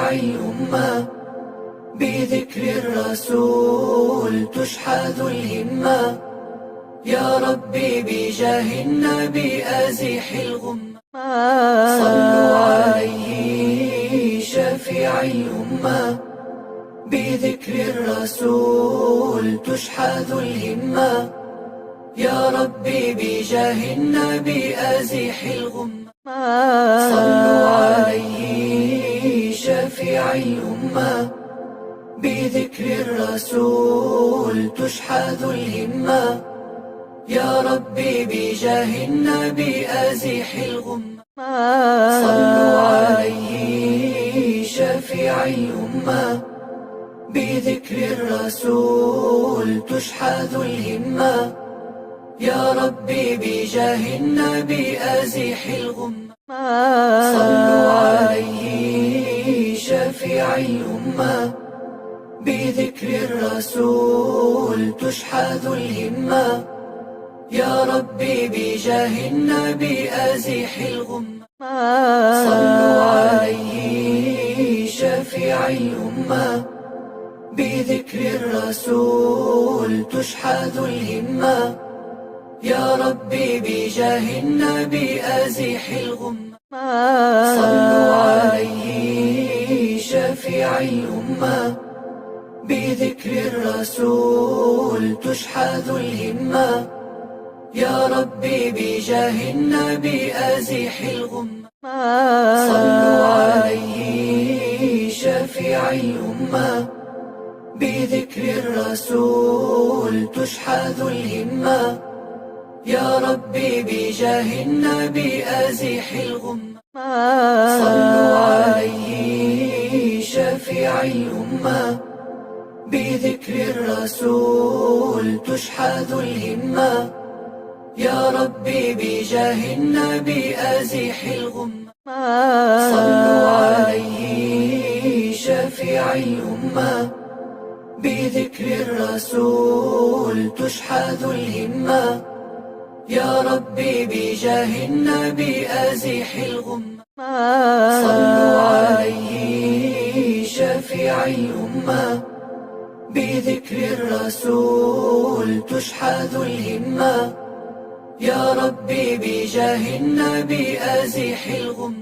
شفيع الأمة، بذكر الرسول تشحذ الهمة. يا ربي بجاه النبي أزح الغمة، صلوا عليه شفيع الأمة، بذكر الرسول تشحذ الهمة. يا ربي بجاه النبي أزح الغمة، صلوا عليه شفيع الأمة، بذكر الرسول تشحذ الهمة. يا ربي بجاه النبي أزح الغمة، صلوا عليه شفيع الأمة، بذكر الرسول تشحذ الهمة. يا ربي بجاه النبي أزح الغمة، صلوا عليه شفيع الأمة، بذكر الرسول تشحذ الهمة. يا ربي بجاه النبي أزح الغمة، صلوا عليه شفيع الأمة، بذكر الرسول تشحذ الهمة. يا ربي بجاه النبي أزح الغمة، صلوا عليه شفيع الأمة، بذكر الرسول تشحذ الهمة. يا ربي بجاه النبي أزح الغمة، صلوا عليه شفيع الأمة، بذكر الرسول تشحذ الهمة. يا ربي بجاه النبي أزح الغمة، صلوا عليه شفيع الأمة، بذكر الرسول تشحذ الهمة. يا ربي بجاه النبي أزح الغمة، صلوا عليه شفيع الأمة، بذكر الرسول تشحذ الهمة. يا ربي بجاه النبي أزح الغمة، صلوا عليه شفيع الأمة، بذكر الرسول تشحذ الهمة. يا ربي بجاه النبي أزح الغمة.